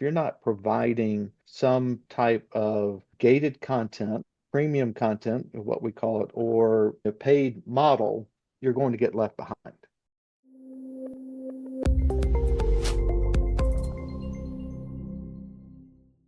if you're not providing some type of gated content, premium content, what we call it, or a paid model, you're going to get left behind.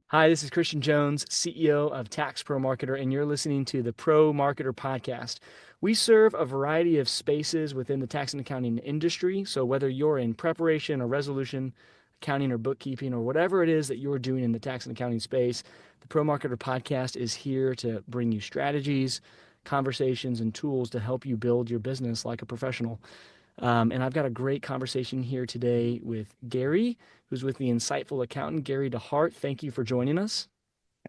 Hi, this is Christian Jones, CEO of TaxProMarketer, and you're listening to the Pro Marketer Podcast. We serve a variety of spaces within the tax and accounting industry. So whether you're in preparation or resolution, accounting or bookkeeping, or whatever it is that you're doing in the tax and accounting space, the Pro Marketer Podcast is here to bring you strategies, conversations, and tools to help you build your business like a professional. And I've got a great conversation here today with Gary, who's with the Insightful Accountant, Gary DeHart. Thank you for joining us.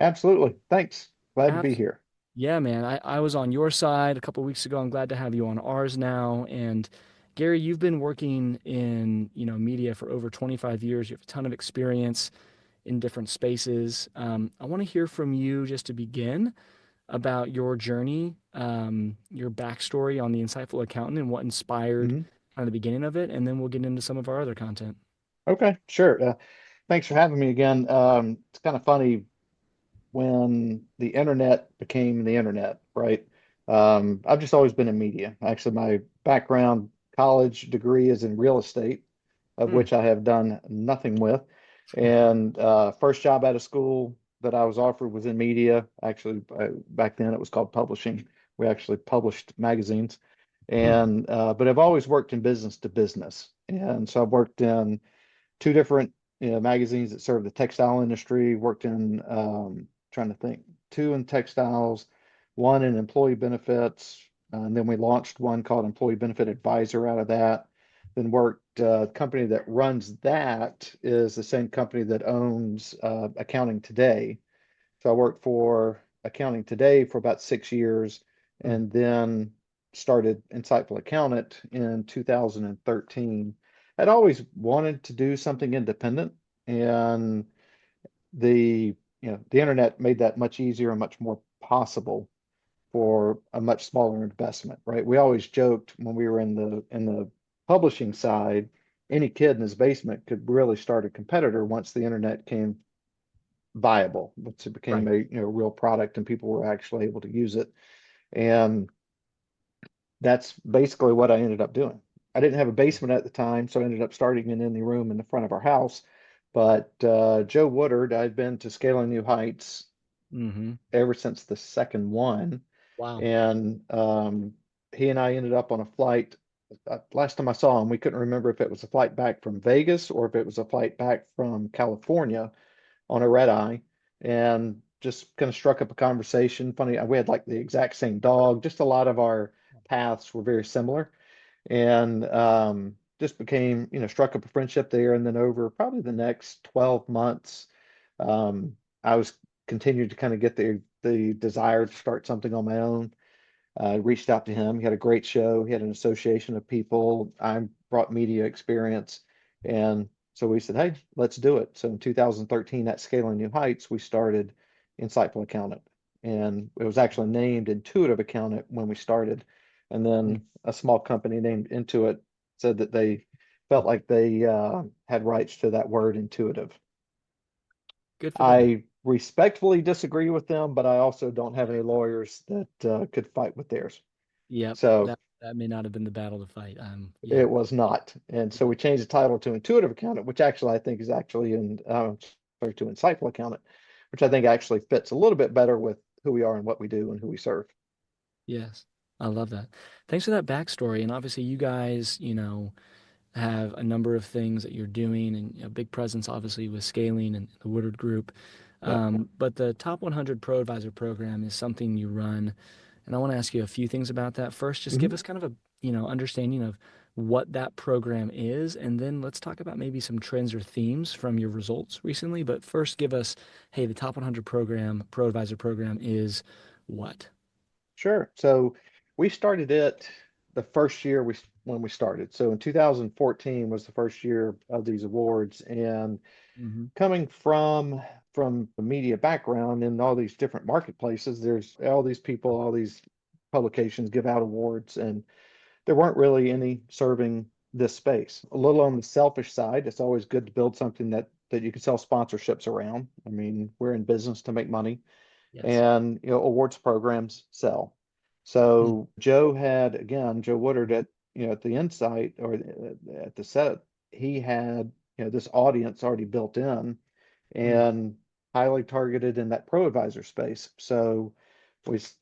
Absolutely. Thanks. Glad to be Abs- here. yeah, man. I was on your side a couple of weeks ago. I'm glad to have you on ours now. And Gary, you've been working in, media for over 25 years. You have a ton of experience in different spaces. I want to hear from you just to begin about your journey, your backstory on the Insightful Accountant and what inspired Mhm. kind of the beginning of it, and then we'll get into some of our other content. Okay, sure. Thanks for having me again. It's kind of funny when the internet became the internet, right? I've just always been in media. Actually, my background college degree is in real estate, of Hmm. which I have done nothing with. And first job out of school that I was offered was in media. Actually, back then it was called publishing. We actually published magazines, Hmm. and but I've always worked in business to business, and so I've worked in two different magazines that serve the textile industry. Worked in trying to think, two in textiles, one in employee benefits, and then we launched one called Employee Benefit Advisor out of that. Then worked the company that runs that is the same company that owns Accounting Today. So I worked for Accounting Today for about 6 years, Hmm. and then started Insightful Accountant in 2013. I'd always wanted to do something independent, and the internet made that much easier and much more possible for a much smaller investment, right? We always joked when we were in the publishing side, any kid in his basement could really start a competitor once the internet came viable, once it became Right. a real product and people were actually able to use it. And that's basically what I ended up doing. I didn't have a basement at the time, so I ended up starting it in the room in the front of our house. But Joe Woodard, I'd been to Scaling New Heights Hmm. ever since the second one. Wow. And he and I ended up on a flight. Last time I saw him, we couldn't remember if it was a flight back from Vegas or if it was a flight back from California on a red eye, and just kind of struck up a conversation. Funny, we had like the exact same dog, just a lot of our paths were very similar, and just became, struck up a friendship there. And then over probably the next 12 months, um, I was continued to kind of get the desire to start something on my own. Reached out to him. He had a great show. He had an association of people. I brought media experience. And so we said, hey, let's do it. So in 2013, at Scaling New Heights, we started Insightful Accountant. And it was actually named Intuitive Accountant when we started. And Hmm. then a small company named Intuit said that they felt like they had rights to that word intuitive. Good for them. I respectfully disagree with them, but I also don't have any lawyers that could fight with theirs. Yep. So That may not have been the battle to fight. Yeah. it was not. And so Yeah. we changed the title to Intuitive Accountant, which actually I think is actually sorry, to Insightful Accountant, which I think actually fits a little bit better with who we are and what we do and who we serve. Yes. I love that. Thanks for that backstory. And obviously, you guys, have a number of things that you're doing and a big presence, obviously, with scaling and the Woodard Group. Yeah. But the Top 100 Pro Advisor program is something you run. And I want to ask you a few things about that. First, just give Mhm. us kind of a, understanding of what that program is, and then let's talk about maybe some trends or themes from your results recently. But first, give us, hey, the Top 100 program, Pro Advisor program is what? Sure. So we started it the first year when we started. So in 2014 was the first year of these awards, and Hmm. coming from a media background in all these different marketplaces, there's all these people, all these publications give out awards, and there weren't really any serving this space. A little on the selfish side, it's always good to build something that that you could sell sponsorships around. I mean, we're in business to make money, Yes. and awards programs sell. Mm, So Joe had, again, Joe Woodard at at the Insight, or at the set, he had this audience already built in mm, and highly targeted in that pro advisor space. So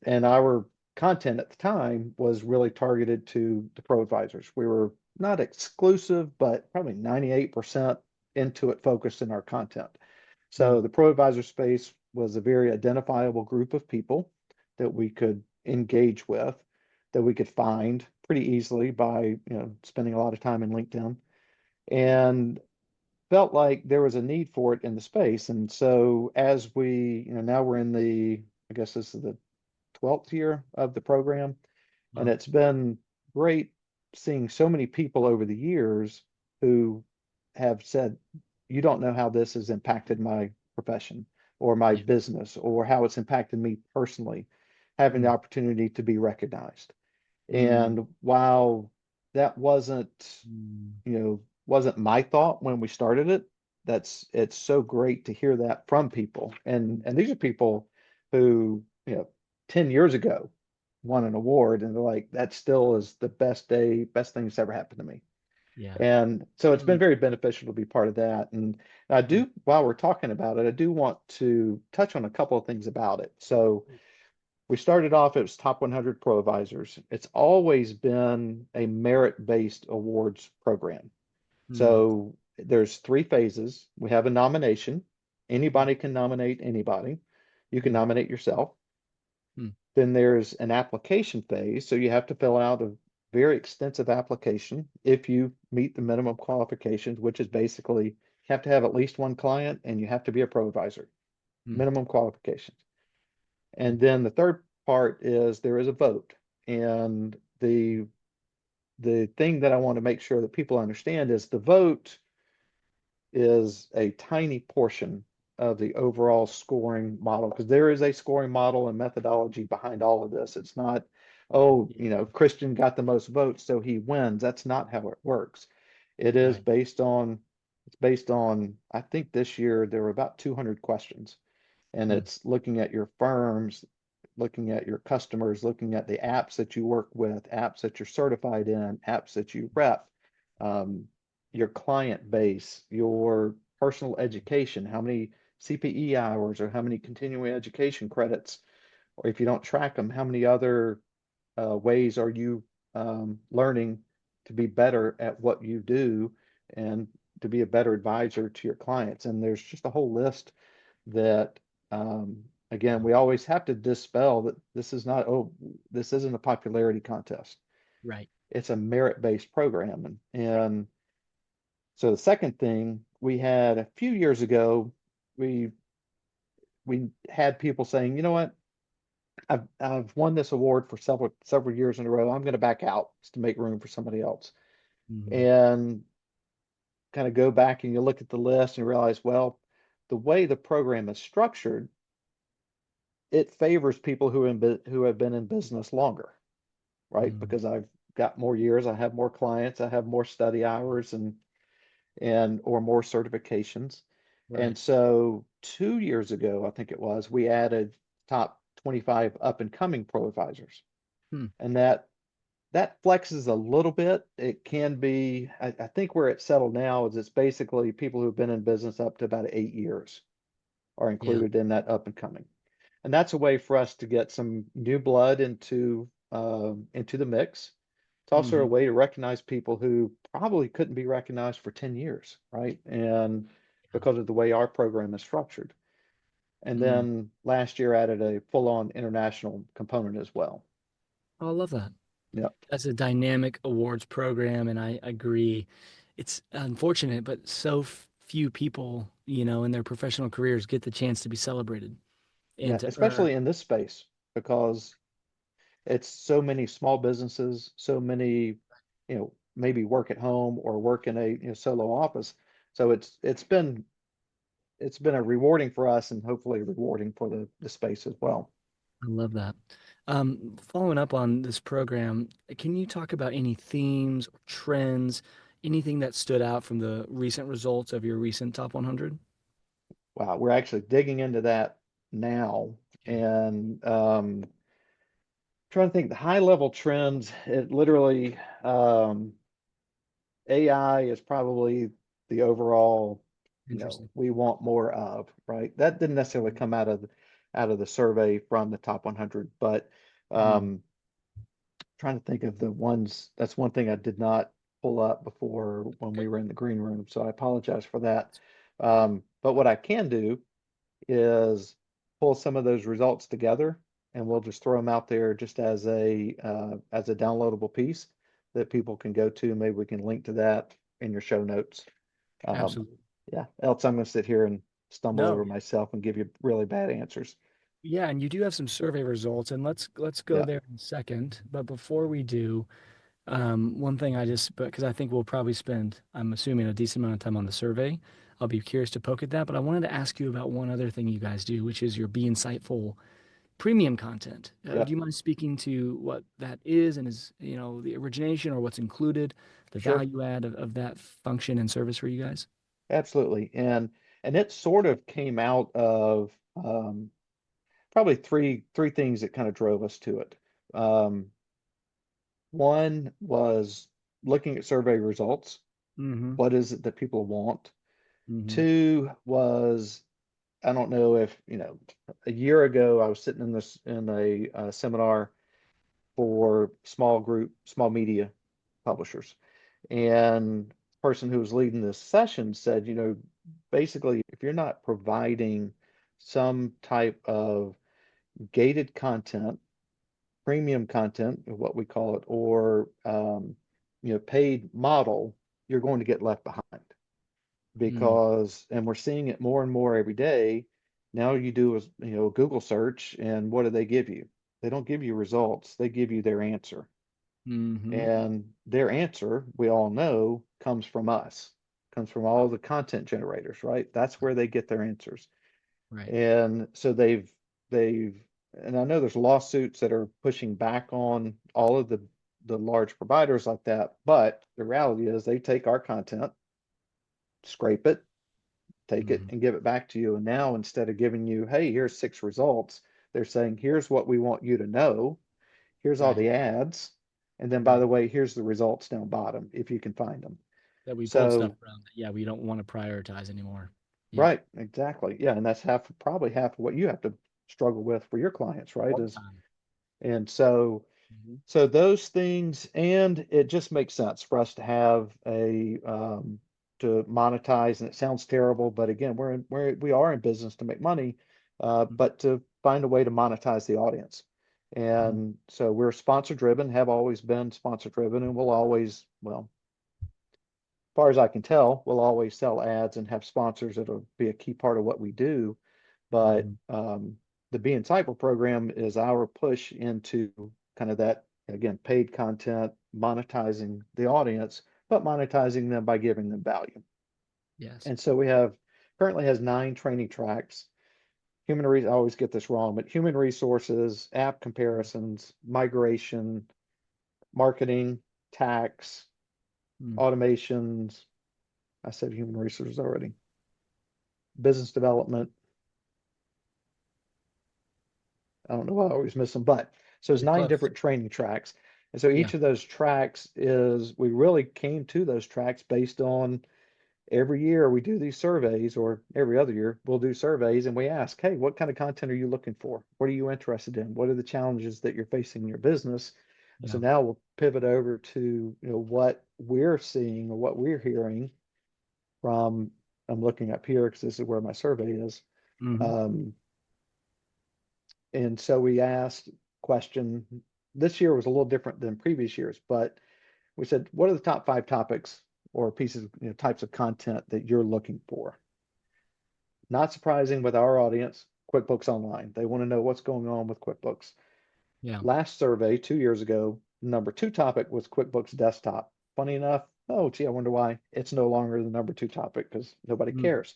and our content at the time was really targeted to the pro advisors. We were not exclusive, but probably 98% Intuit focused in our content. So mm, the pro advisor space was a very identifiable group of people that we could engage with, that we could find pretty easily by spending a lot of time in LinkedIn, and felt like there was a need for it in the space. And so as we, now we're in I guess this is the 12th year of the program, and wow. it's been great seeing so many people over the years who have said, you don't know how this has impacted my profession or my Yeah. business or how it's impacted me personally, having the Mm, opportunity to be recognized. mm, And while that mm, wasn't my thought when we started it, it's so great to hear that from people. And these are people who, 10 years ago won an award, and they're like, that still is the best thing that's ever happened to me. yeah. And so it's been Mm, very beneficial to be part of that. And I mm, do, while we're talking about it, I do want to touch on a couple of things about it. So we started off, it was top 100 pro advisors. It's always been a merit-based awards program. mm, So there's three phases. We have a nomination. mm, Anybody can nominate anybody. You can mm, nominate yourself. mm, Then there's an application phase. So you have to fill out a very extensive application if you meet the minimum qualifications, which is basically you have to have at least one client and you have to be a pro advisor, mm, minimum qualifications. mm, And then the third part is there is a vote. And the thing that I want to make sure that people understand is the vote is a tiny portion of the overall scoring model, because there is a scoring model and methodology behind all of this. It's not, oh, yeah. Christian got the most votes, so he wins. That's not how it works. It is Right. based on, I think this year there were about 200 questions, and Mm, it's looking at your firms, looking at your customers, looking at the apps that you work with, apps that you're certified in, apps that you rep, um, your client base, your personal education, how many CPE hours or how many continuing education credits, or if you don't track them, how many other ways are you learning to be better at what you do and to be a better advisor to your clients. And there's just a whole list that, again, wow. we always have to dispel that this isn't a popularity contest. Right. It's a merit-based program. And so the second thing we had a few years ago, we we had people saying, you know what, I've won this award for several years in a row. I'm going to back out just to make room for somebody else. Mm, And kind of go back and you look at the list and you realize, well, the way the program is structured, it favors people who have been in business longer, right? mm, Because I've got more years, I have more clients, I have more study hours, and or more certifications. right. And so 2 years ago, I think it was, we added top 25 up and coming pro advisors. Hmm. And that flexes a little bit. It can be, I think where it's settled now is it's basically people who've been in business up to about 8 years are Yeah. included in that up and coming. And that's a way for us to get some new blood into the mix. It's also a Hmm. way to recognize people who probably couldn't be recognized for 10 years, right? And Yeah. because of the way our program is structured. And Mm. then last year added a full-on international component as well. Oh, I love that. Yep. That's a dynamic awards program, and I agree. It's unfortunate, but so few people, in their professional careers get the chance to be celebrated and Yeah, to earn. especially in this space because it's so many small businesses, so many, maybe work at home or work in a solo office. So it's been a rewarding for us and hopefully rewarding for the space as well. I love that. Following up on this program, can you talk about any themes or trends Anything that stood out from the recent results of your recent top 100? Wow, we're actually digging into that now. Okay. And trying to think the high level trends, it literally AI is probably the overall, Interesting. we want more of, right? That didn't necessarily come out of the survey from the top 100, but Mm, um, trying to think of the ones. That's one thing I did not pull up before when okay. we were in the green room, so I apologize for that. But what I can do is pull some of those results together, and we'll just throw them out there just as a downloadable piece that people can go to. Maybe we can link to that in your show notes. Um, Absolutely. yeah, else I'm going to sit here and stumble No, over myself and give you really bad answers. yeah, and you do have some survey results, and let's go Yeah, there in a second. But before we do, one thing but because I think we'll probably spend, I'm assuming, a decent amount of time on the survey. I'll be curious to poke at that, but I wanted to ask you about one other thing you guys do, which is your Be Insightful premium content. yeah, Do you mind speaking to what that is and is, the origination or what's included, the sure. value add of that function and service for you guys? Absolutely. And it sort of came out of probably three things that kind of drove us to it. Um, One was looking at survey results. Mm-hmm. What is it that people want? Mm-hmm. Two was, I don't know if, a year ago I was sitting in a seminar for small media publishers. And the person who was leading this session said, basically, if you're not providing some type of gated content, premium content, what we call it, or paid model, you're going to get left behind Mm, because, and we're seeing it more and more every day. Now you do a Google search, and what do they give you? They don't give you results. They give you their answer. mm-hmm. And their answer, we all know, comes from us, comes from all the content generators, right? That's where they get their answers. Right. And so they've, and I know there's lawsuits that are pushing back on all of the large providers like that, but the reality is they take our content, scrape it, take it Mm-hmm. and give it back to you. And now instead of giving you, hey, here's six results, they're saying, here's what we want you to know. Here's all Right. the ads. And then, by Right. the way, here's the results down bottom if you can find them. That we pulled stuff So, from that, yeah, we don't want to prioritize anymore. Yep. right, exactly. Yeah. And that's probably half of what you have to struggle with for your clients, right? All the Is, time. and so, Mm-hmm. so those things, and it just makes sense for us to have to monetize. And it sounds terrible, but again, we are in business to make money, but to find a way to monetize the audience. Mm-hmm. And so we're sponsor driven, have always been sponsor driven, and we'll always, well, as far as I can tell, we'll always sell ads and have sponsors. It'll be a key part of what we do. But Mm-hmm. the Be Insightful program is our push into kind of that, again, paid content, monetizing the audience, but monetizing them by giving them value. Yes. And so we have currently has 9 training tracks. I always get this wrong, but human resources, app comparisons, migration, marketing, tax, Mm. automations. I said human resources already. Business development. I don't know why I always miss them, but so it's You're nine close. different training tracks. And so Yeah. each of those tracks we really came to those tracks based on every year we do these surveys, or every other year we'll do surveys and we ask, hey, what kind of content are you looking for? What are you interested in? What are the challenges that you're facing in your business? And so Yeah. now we'll pivot over to, what we're seeing or what we're hearing from, I'm looking up here because this is where my survey is. Mm-hmm. Um, And so we asked question, this year was a little different than previous years, but we said, what are the top 5 topics or pieces, types of content that you're looking for? Not surprising with our audience, QuickBooks Online. They want to know what's going on with QuickBooks. Yeah. Last survey 2 years ago, number 2 topic was QuickBooks Desktop. Funny enough, oh, gee, I wonder why it's no longer the number 2 topic because nobody cares,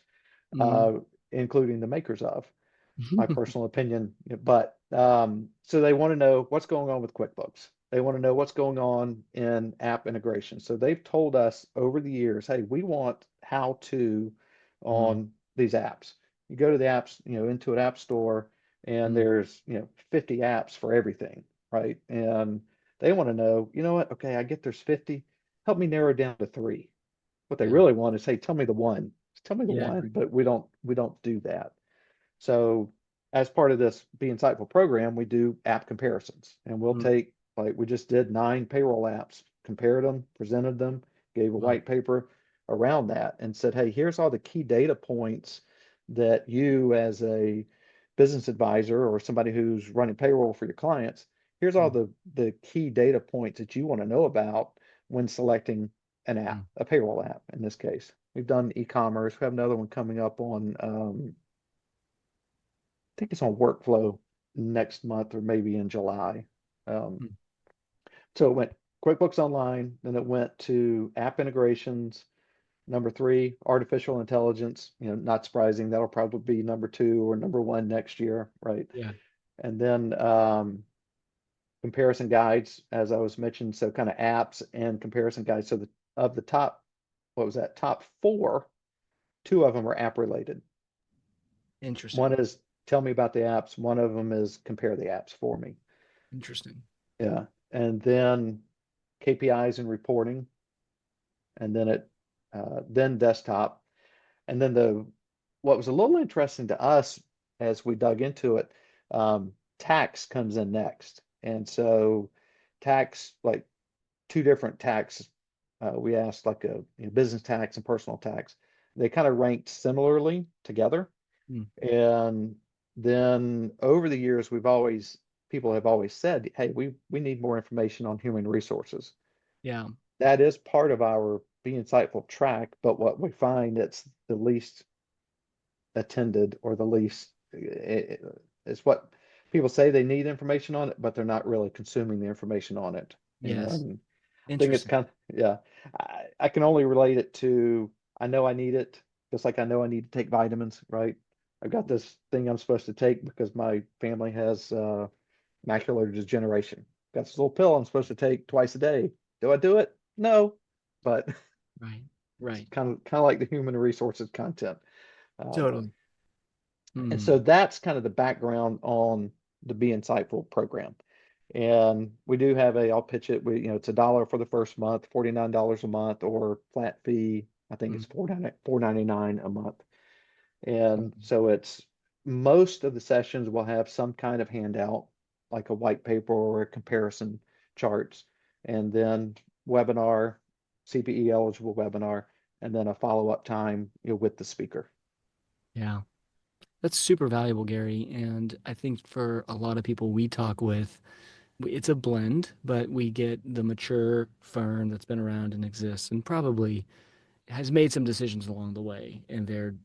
Mm-hmm. uh, including the makers of. My personal opinion. But so they want to know what's going on with QuickBooks. They want to know what's going on in app integration. So they've told us over the years, hey, we want how to Mm, on these apps. You go to the apps, into an app store, and mm, there's, 50 apps for everything, right? And they want to know, you know what? Okay, I get there's 50. Help me narrow down to three. What they yeah. really want is, hey, tell me the one. Just tell me the Yeah. one, but we don't do that. So as part of this Be Insightful program, we do app comparisons, and we'll Mm, take, like we just did, 9 payroll apps, compared them, presented them, gave a wow. white paper around that, and said, hey, here's all the key data points that you, as a business advisor or somebody who's running payroll for your clients, here's all Mm, the key data points that you want to know about when selecting an app, mm. a payroll app in this case. We've done e-commerce. We have another one coming up on think it's on workflow next month or maybe in July. Um, Mm. so it went QuickBooks Online, then it went to app integrations. Number three, artificial intelligence. Not surprising. That'll probably be number two or number one next year, right? Yeah. And then comparison guides, as I was mentioned. So kind of apps and comparison guides. So of the top, what was that? Top four, two of them are app related. One Interesting. is tell me about the apps. One of them is compare the apps for me. Interesting. Yeah. And then KPIs and reporting, and then desktop. And then what was a little interesting to us as we dug into it, tax comes in next. And so tax, like two different tax, we asked like a business tax and personal tax. They kind of ranked similarly together. Mm. And then over the years, people have always said, hey, we need more information on human resources. Yeah. That is part of our Be Insightful track, but what we find it's the least attended or the least is what people say they need information on it, but they're not really consuming the information on it. Yes. And I think it's Interesting. kind of, yeah, I can only relate it to, I know I need it, just like I know I need to take vitamins, right? I've got this thing I'm supposed to take because my family has macular degeneration. Got this little pill I'm supposed to take twice a day. Do I do it? No, but Right. it's Right. kind of like the human resources content. Um, Totally. and so Mm. that's kind of the background on the Be Insightful program. And we do have I'll pitch it. It's $1 for the first month, $49 a month, or flat fee. I think Mm. it's $4.99 a month. And Mm. so it's most of the sessions will have some kind of handout, like a white paper or a comparison charts, and then webinar, CPE eligible webinar, and then a follow-up time, with the speaker. Yeah. That's super valuable, Gary. And I think for a lot of people we talk with, it's a blend, but we get the mature firm that's been around and exists and probably has made some decisions along the way. And they're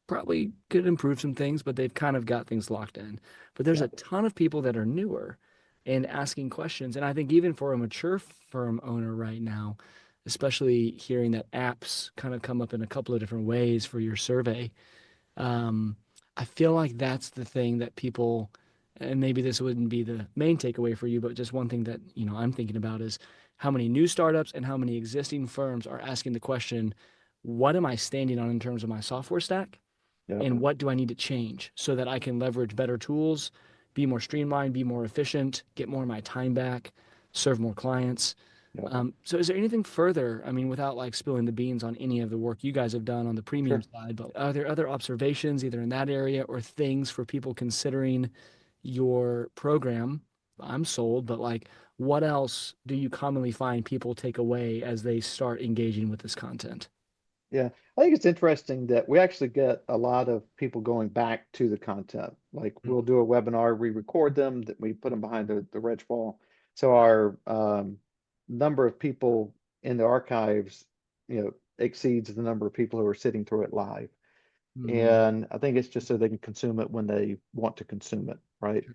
probably could improve some things, but they've kind of got things locked in. But there's Yeah, a ton of people that are newer and asking questions. And I think even for a mature firm owner right now, especially hearing that apps kind of come up in a couple of different ways for your survey, um, I feel like that's the thing that people, and maybe this wouldn't be the main takeaway for you, but just one thing that, I'm thinking about is how many new startups and how many existing firms are asking the question, what am I standing on in terms of my software stack? yeah, And what do I need to change so that I can leverage better tools, be more streamlined, be more efficient, get more of my time back, serve more clients. yeah. So is there anything further, I mean, without like spilling the beans on any of the work you guys have done on the premium Sure. side, but are there other observations either in that area or things for people considering your program? I'm sold, but like what else do you commonly find people take away as they start engaging with this content? Yeah, I think it's interesting that we actually get a lot of people going back to the content. Like we'll Mm, do a webinar, we record them, that we put them behind the reg wall. So our number of people in the archives, exceeds the number of people who are sitting through it live. mm, And I think it's just so they can consume it when they want to consume it, right? sure,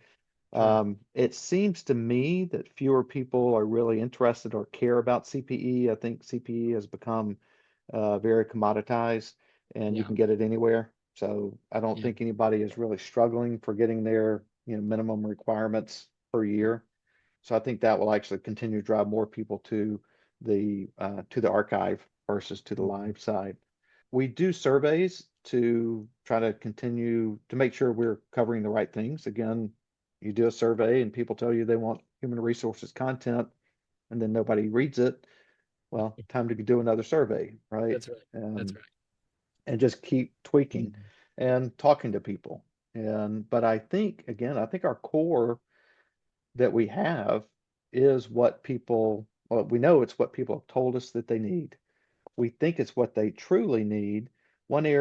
sure. It seems to me that fewer people are really interested or care about CPE. I think CPE has become very commoditized and you Yeah, can get it anywhere. So I don't yeah, think anybody is really struggling for getting their, minimum requirements per year. So I think that will actually continue to drive more people to the archive versus to the Mhm. live side. We do surveys to try to continue to make sure we're covering the right things. Again, you do a survey and people tell you they want human resources content and then nobody reads it. Well, time to do another survey, right? That's right. That's And right. and just keep tweaking Mhm. and talking to people. And but I think again, I think our core that we have is what people, well, we know it's what people have told us that they need. We think it's what they truly need. One of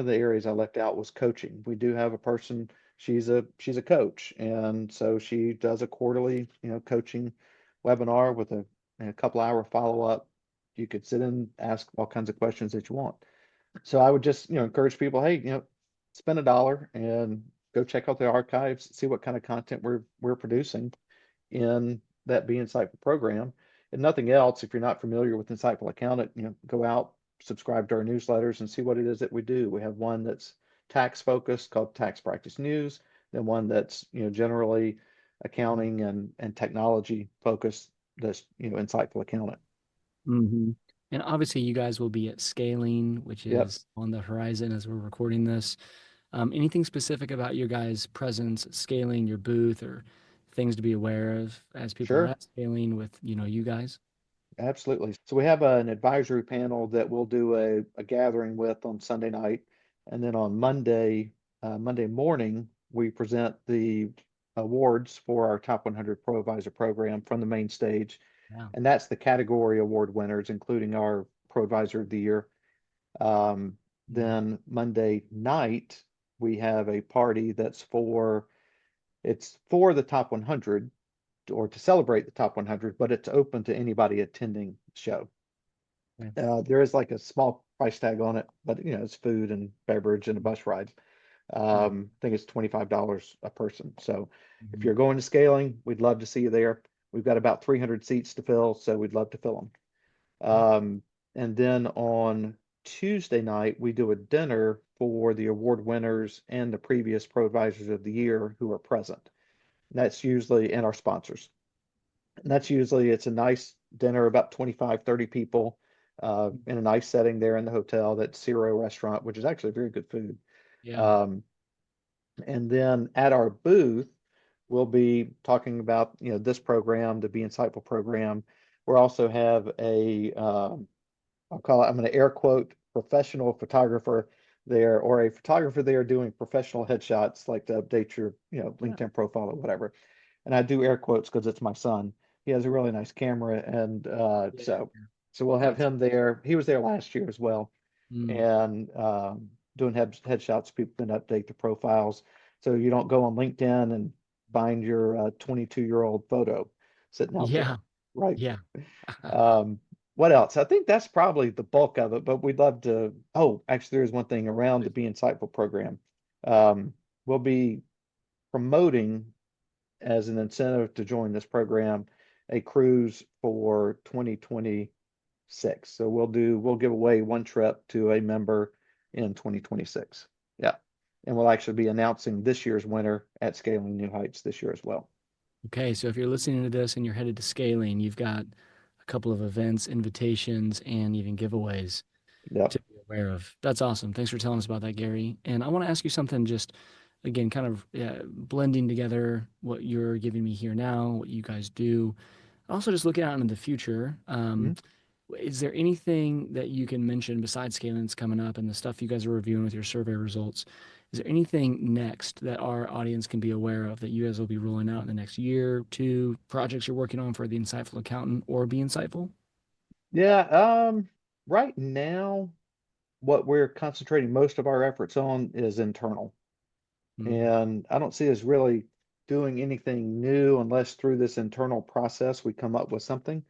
the areas I left out was coaching. We do have a person, she's a coach, and so she does a quarterly, coaching webinar with a couple hour follow-up. You could sit and ask all kinds of questions that you want. So I would just, encourage people, hey, spend $1 and go check out the archives, see what kind of content we're producing in that Be Insightful program. And nothing else, if you're not familiar with Insightful Accountant, go out, subscribe to our newsletters and see what it is that we do. We have one that's tax focused called Tax Practice News, then one that's, generally accounting and technology focused, that's, Insightful Accountant. Mm-hmm. And obviously, you guys will be at scaling, which Yep, is on the horizon as we're recording this. Anything specific about your guys' presence at scaling, your booth, or things to be aware of as people are sure. at scaling with, you guys? Absolutely. So we have an advisory panel that we'll do a gathering with on Sunday night. And then on Monday morning, we present the awards for our Top 100 Pro Advisor program from the main stage. Yeah. And that's the category award winners, including our Pro Advisor of the Year. Um, Mhm. then Monday night, we have a party it's for the top 100 or to celebrate the top 100, but it's open to anybody attending the show. Yeah. There is like a small price tag on it, but it's food and beverage and a bus ride. Yeah. I think it's $25 a person. So if Mhm. you're going to scaling, we'd love to see you there. We've got about 300 seats to fill, so we'd love to fill them. Yeah. And then on Tuesday night, we do a dinner for the award winners and the previous Pro Advisors of the Year who are present. And that's usually, and our sponsors. And that's usually, it's a nice dinner, about 25, 30 people in a nice setting there in the hotel, that Ciro restaurant, which is actually very good food. Yeah. Um, and then at our booth, we'll be talking about, this program, the Be Insightful program. We also have I'm going to air quote, professional photographer there, or a photographer there doing professional headshots, like to update your, Yeah. LinkedIn profile or whatever. And I do air quotes because it's my son. He has a really nice camera, and Yeah. so we'll have That's him there. He was there last year as well, mm, and doing headshots. People can update the profiles, so you don't go on LinkedIn and find your 22-year-old photo sitting out yeah. there, right? Yeah. Um, what else? I think that's probably the bulk of it, but we'd love to. Oh, actually, there's one thing around the Be Insightful program. Um, we'll be promoting as an incentive to join this program a cruise for 2026. So we'll give away one trip to a member in 2026. Yeah. And we'll actually be announcing this year's winner at Scaling New Heights this year as well. Okay, so if you're listening to this and you're headed to scaling, you've got a couple of events, invitations, and even giveaways Yep. to be aware of. That's awesome. Thanks for telling us about that, Gary. And I want to ask you something just again, kind of blending together what you're giving me here now, what you guys do. Also, just looking out into the future. Mhm. Is there anything that you can mention besides scaling that's coming up and the stuff you guys are reviewing with your survey results? Is there anything next that our audience can be aware of that you guys will be rolling out in the next year, two projects you're working on for the Insightful Accountant or Be Insightful? Yeah. Right now, what we're concentrating most of our efforts on is internal. Mm, And I don't see us really doing anything new unless through this internal process we come up with something.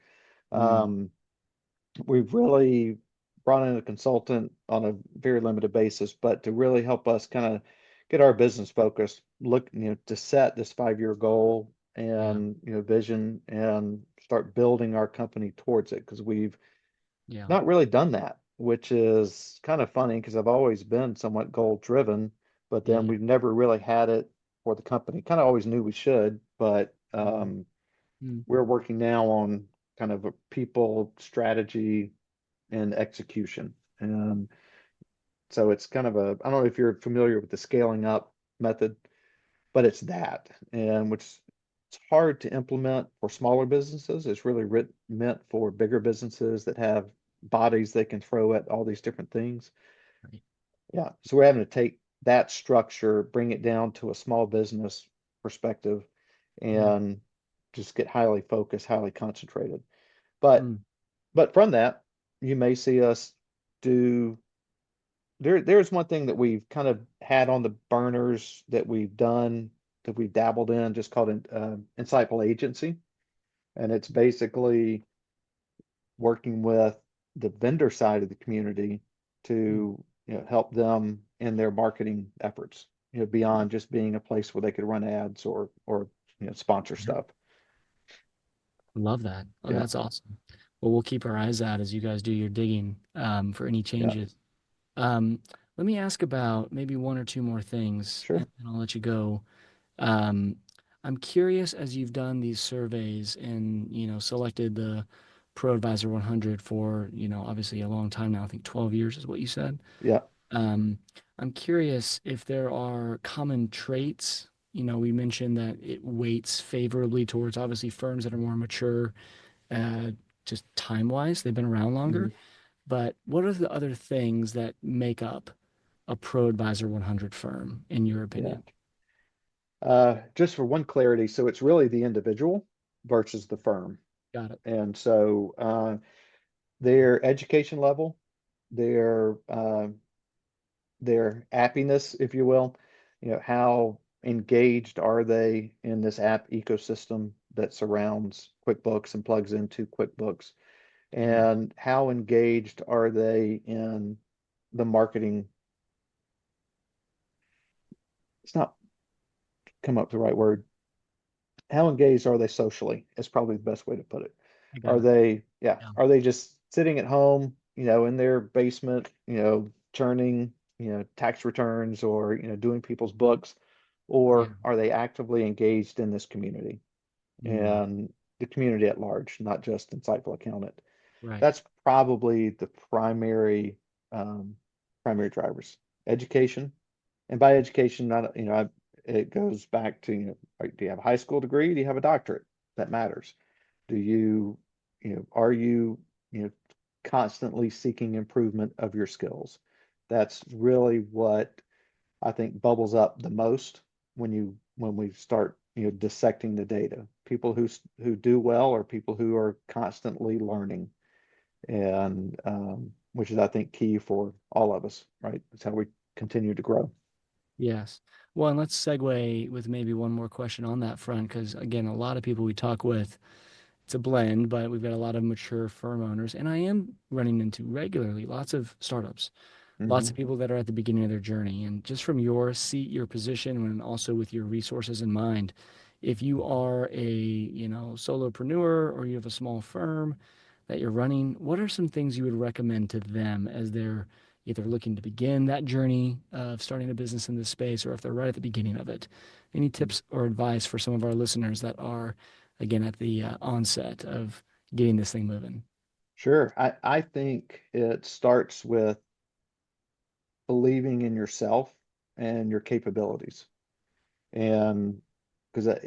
mm, Um, we've really brought in a consultant on a very limited basis, but to really help us kind of get our business focused, look, to set this 5-year goal yeah, and, vision, and start building our company towards it, because we've yeah, not really done that, which is kind of funny because I've always been somewhat goal driven, but then yeah. we've never really had it for the company. Kind of always knew we should, but Mhm. Mm, We're working now on kind of a people strategy and execution. And so it's kind of a, I don't know if you're familiar with the scaling up method, but it's that, and which it's hard to implement for smaller businesses. It's really meant for bigger businesses that have bodies they can throw at all these different things. right. Yeah. So we're having to take that structure, bring it down to a small business perspective, Mm, and just get highly focused, highly concentrated. But mm, but from that, you may see us do there's one thing that we've kind of had on the burners that we've done that we've dabbled in, just called an insightful agency, and it's basically working with the vendor side of the community mm. to help them in their marketing efforts, beyond just being a place where they could run ads or sponsor Yeah, stuff. love that. Oh, Yeah, that's awesome. Well, we'll keep our eyes out as you guys do your digging for any yeah, changes. Um, Let me ask about maybe one or two more things, and sure. then I'll let you go. Um, I'm curious as you've done these surveys and, selected the Pro Advisor 100 for, obviously a long time now. I think 12 years is what you said. Yeah. Um, I'm curious if there are common traits. We mentioned that it weights favorably towards obviously firms that are more mature, uh, just time-wise, they've been around longer. Mhm. But what are the other things that make up a Pro Advisor 100 firm, in your Yeah. opinion? Just for one clarity, so it's really the individual versus the firm. Got it. And so their education level, their their appiness, if you will, how engaged are they in this app ecosystem that surrounds QuickBooks and plugs into QuickBooks, Mm, and how engaged are they in the marketing? It's not come up with the right word. How engaged are they socially? Is probably the best way to put it. I Are got it. they, yeah, Yeah. are they just sitting at home, in their basement, churning, tax returns or, doing people's books, Yeah. or are they actively engaged in this community Mm, and the community at large, not just Insightful Accountant? right. That's probably the um, primary drivers. Education, and by education, not, it goes back to, do you have a high school degree? Do you have a doctorate? That matters. Do you, are you, you know, constantly seeking improvement of your skills? That's really what I think bubbles up the most when we start, dissecting the data. People who do well are people who are constantly learning, and which is, I think, key for all of us, right? That's how we continue to grow. Yes. Well, and let's segue with maybe one more question on that front, because again, a lot of people we talk with, it's a blend, but we've got a lot of mature firm owners, and I am running into regularly lots of startups, lots Hmm. of people that are at the beginning of their journey. And just from your seat, your position, and also with your resources in mind, if you are a, solopreneur or you have a small firm that you're running, what are some things you would recommend to them as they're either looking to begin that journey of starting a business in this space or if they're right at the beginning of it? Any tips or advice for some of our listeners that are, again, at the onset of getting this thing moving? Sure. I think it starts with believing in yourself and your capabilities. And because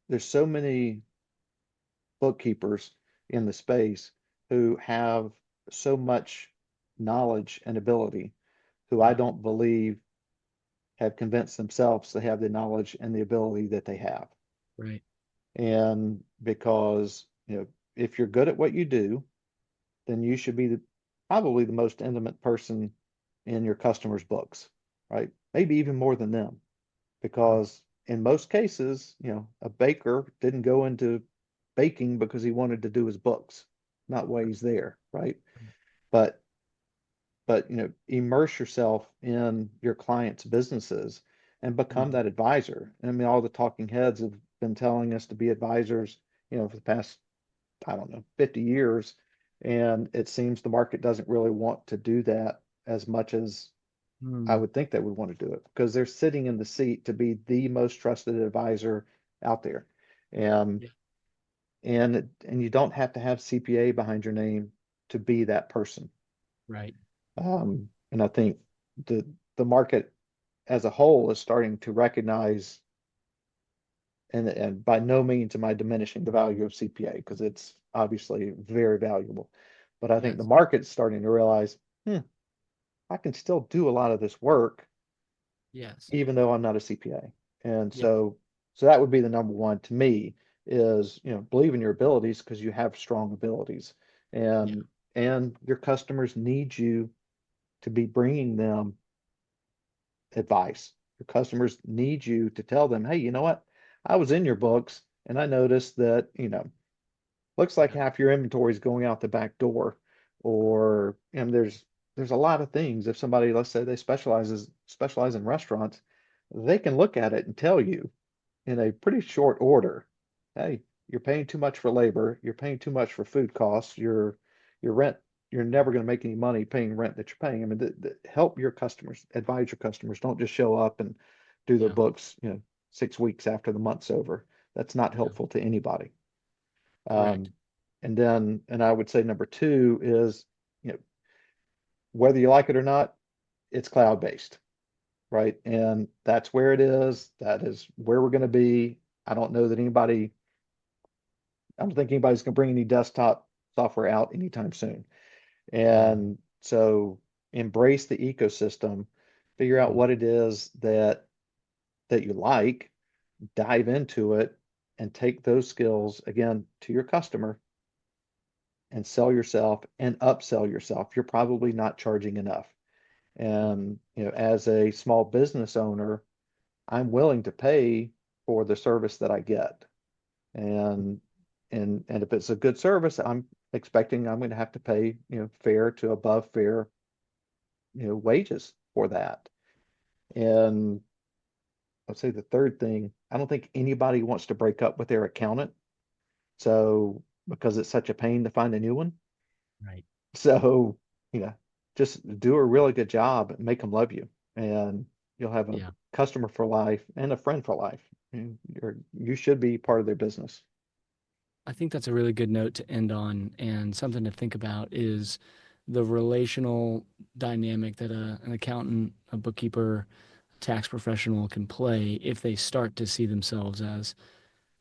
there's so many bookkeepers in the space who have so much knowledge and ability, who I Yeah, don't believe have convinced themselves they have the knowledge and the ability that they have. right. And because, if you're good at what you do, then you should be probably the most intimate person in your customers' books, right? Maybe even more than them, Mm, because in most cases, a baker didn't go into baking because he wanted to do his books, not why he's there, right? But immerse yourself in your clients' businesses and become mm, that advisor. And I mean, all the talking heads have been telling us to be advisors, for the past, I don't know, 50 years. And it seems the market doesn't really want to do that as much as I mm. would think they would want to do it, because they're sitting in the seat to be the most trusted advisor out there. And Yeah. and you don't have to have CPA behind your name to be that person. Right. And I think the the market as a whole is starting to recognize, and by no means am I diminishing the value of CPA because it's obviously very valuable. But I think the Yes. market's starting to realize, hmm, I can still do a lot of this work Yes. even though I'm not a CPA. And Yeah. so that would be the number one to me is, believe in your abilities because you have strong abilities, Yeah. and your customers need you to be bringing them advice. Your customers need you to tell them, hey, you know what? I was in your books and I noticed that, looks like Yeah. half your inventory is going out the back door. Or, and there's a lot of things. If somebody, let's say they specialize in restaurants, they can look at it and tell you in a pretty short order, hey, you're paying too much for labor, you're paying too much for food costs, your rent, you're never going to make any money paying rent that you're paying. I mean, help your customers, advise your customers. Don't just show up and do their Yeah. books, 6 weeks after the month's over. That's not Yeah. helpful to anybody. Correct. Um, and I would say number two is, you know, whether you like it or not, it's cloud based, right? And that's where it is. That is where we're going to be. I don't know that anybody, I don't think anybody's going to bring any desktop software out anytime soon. Mm. And so embrace the ecosystem, figure out Mm. what it is that you like, dive into it, and take those skills again to your customer and sell yourself and upsell yourself. You're probably not charging enough. Yeah. And as a small business owner, I'm willing to pay for the service that I get. And and if it's a good service, I'm expecting I'm going to have to pay, fair to above fair, wages for that. And I'd say the third thing, I don't think anybody wants to break up with their accountant. So because it's such a pain to find a new one. Right. So, just do a really good job and make them love you. And you'll have a Yeah. customer for life and a friend for life. And you should be part of their business. I think that's a really good note to end on, and something to think about is the relational dynamic that an accountant, a bookkeeper, tax professional can play if they start to see themselves as,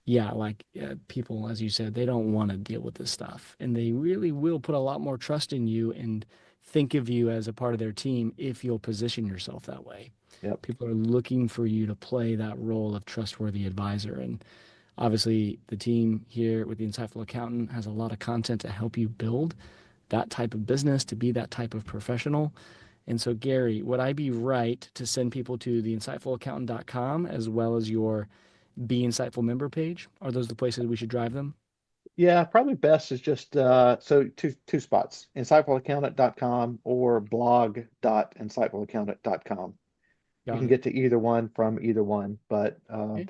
yeah, like people, as you said, they don't want to deal with this stuff. And they really will put a lot more trust in you and think of you as a part of their team if you'll position yourself that way. Yep. People are looking for you to play that role of trustworthy advisor. And obviously, the team here with the Insightful Accountant has a lot of content to help you build that type of business, to be that type of professional. And so, Gary, would I be right to send people to the insightfulaccountant.com as well as your Be Insightful member page? Are those the places we should drive them? Yeah, probably best is just so two spots, insightfulaccountant.com or blog.insightfulaccountant.com. You Got can it. get to either one from either one, but Okay.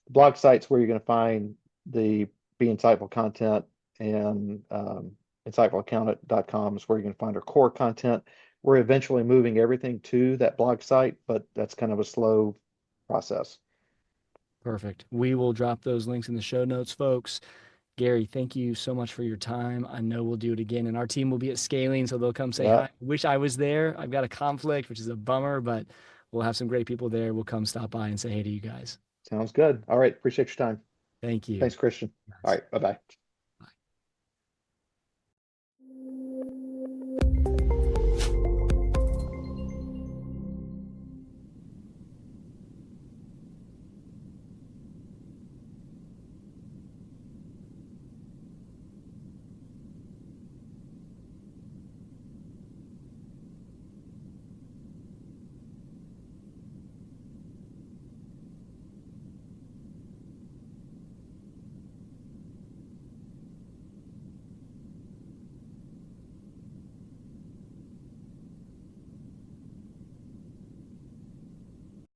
the blog site's where you're going to find the Be Insightful content, and insightfulaccountant.com is where you're going to find our core content. We're eventually moving everything to that blog site, but that's kind of a slow process. Perfect. We will drop those links in the show notes, folks. Gary, thank you so much for your time. I know we'll do it again, and our team will be at scaling, so they'll come say Yeah, hi. Wish I was there. I've got a conflict, which is a bummer, but we'll have some great people there. We'll come stop by and say hey to you guys. sounds good. All right, appreciate your time. Thank you. Thanks, Christian. All Guys. right, bye-bye.